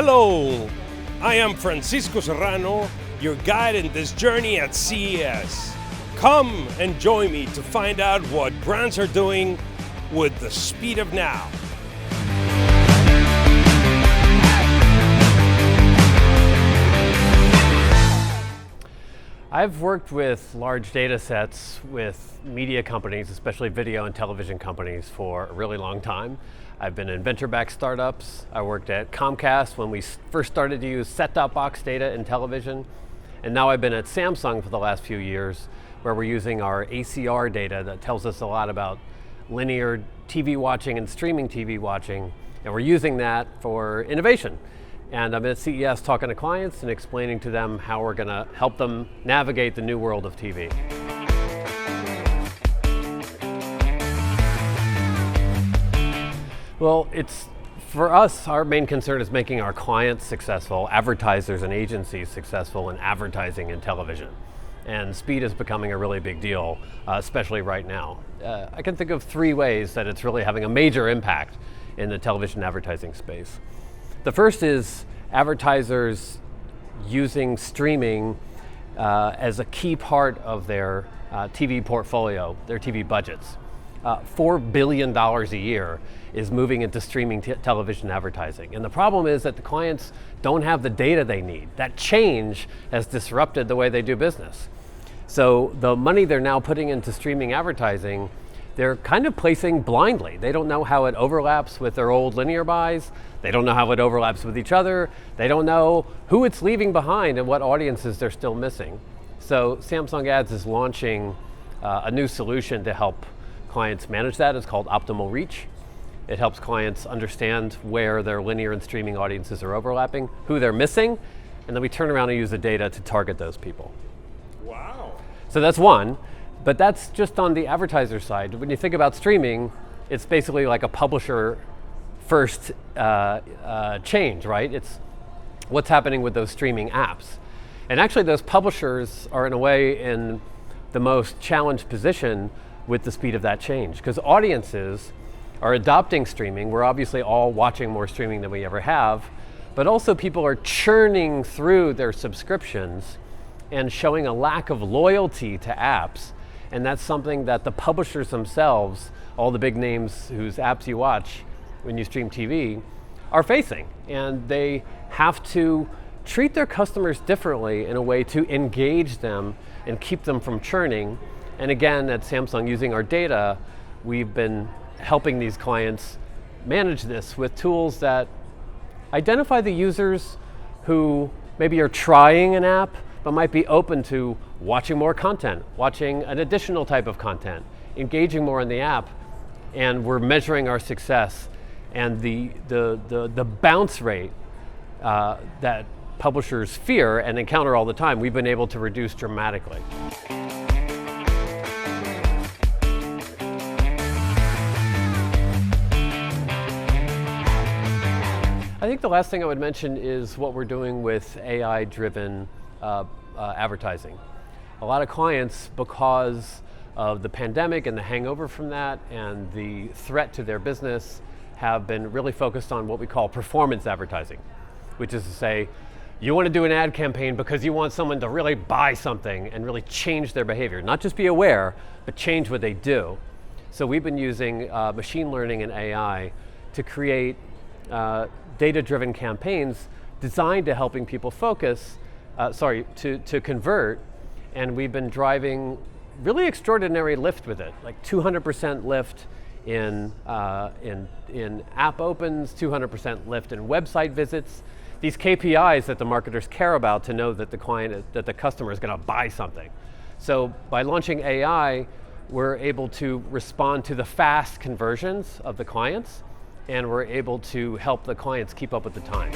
Hello, I am Francisco Serrano, your guide in this journey at CES. Come and join me to find out what brands are doing with the speed of now. I've worked with large data sets with media companies, especially video and television companies, for a really long time. I've been in venture-backed startups. I worked at Comcast when we first started to use set-top box data in television. And now I've been at Samsung for the last few years, where we're using our ACR data that tells us a lot about linear TV watching and streaming TV watching. And we're using that for innovation. And I'm at CES talking to clients and explaining to them how we're going to help them navigate the new world of TV. Well, for us, our main concern is making our clients successful, advertisers and agencies successful in advertising and television. And speed is becoming a really big deal, especially right now. I can think of 3 ways that it's really having a major impact in the television advertising space. The first is advertisers using streaming as a key part of their TV portfolio, their TV budgets. $4 billion a year is moving into streaming television advertising. And the problem is that the clients don't have the data they need. That change has disrupted the way they do business. So the money they're now putting into streaming advertising, they're kind of placing blindly. They don't know how it overlaps with their old linear buys. They don't know how it overlaps with each other. They don't know who it's leaving behind and what audiences they're still missing. So Samsung Ads is launching a new solution to help clients manage that. It's called Optimal Reach. It helps clients understand where their linear and streaming audiences are overlapping, who they're missing, and then we turn around and use the data to target those people. Wow. So that's one, but that's just on the advertiser side. When you think about streaming, it's basically like a publisher first change, right? It's what's happening with those streaming apps. And actually those publishers are in a way in the most challenged position with the speed of that change, because audiences are adopting streaming. We're obviously all watching more streaming than we ever have, but also people are churning through their subscriptions and showing a lack of loyalty to apps. And that's something that the publishers themselves, all the big names whose apps you watch when you stream TV, are facing. And they have to treat their customers differently in a way to engage them and keep them from churning. And again, at Samsung, using our data, we've been helping these clients manage this with tools that identify the users who maybe are trying an app, but might be open to watching more content, watching an additional type of content, engaging more in the app, and we're measuring our success. And the bounce rate that publishers fear and encounter all the time, we've been able to reduce dramatically. I think the last thing I would mention is what we're doing with AI-driven advertising. A lot of clients, because of the pandemic and the hangover from that and the threat to their business, have been really focused on what we call performance advertising, which is to say, you want to do an ad campaign because you want someone to really buy something and really change their behavior, not just be aware, but change what they do. So we've been using machine learning and AI to create data-driven campaigns designed to helping people focus, to convert, and we've been driving really extraordinary lift with it, like 200% lift in app opens, 200% lift in website visits. These KPIs that the marketers care about to know that the customer is going to buy something. So by launching AI, we're able to respond to the fast conversions of the clients, and we're able to help the clients keep up with the times.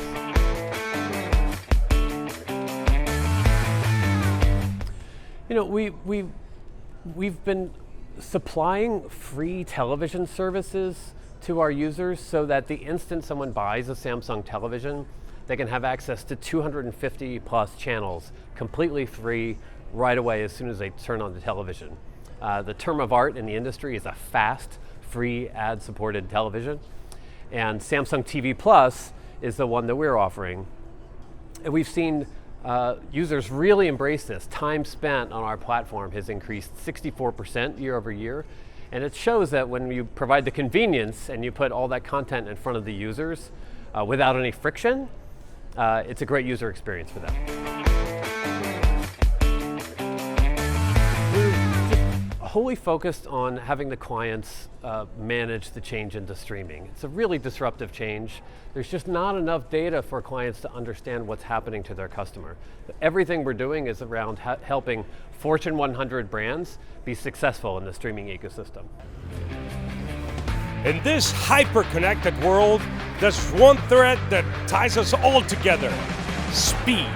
You know, we've been supplying free television services to our users so that the instant someone buys a Samsung television, they can have access to 250 plus channels completely free right away as soon as they turn on the television. The term of art in the industry is a fast, free ad-supported television. And Samsung TV Plus is the one that we're offering. And we've seen users really embrace this. Time spent on our platform has increased 64% year over year. And it shows that when you provide the convenience and you put all that content in front of the users without any friction, it's a great user experience for them. Wholly focused on having the clients manage the change into streaming. It's a really disruptive change. There's just not enough data for clients to understand what's happening to their customer. Everything we're doing is around helping Fortune 100 brands be successful in the streaming ecosystem. In this hyper-connected world, there's one thread that ties us all together: speed.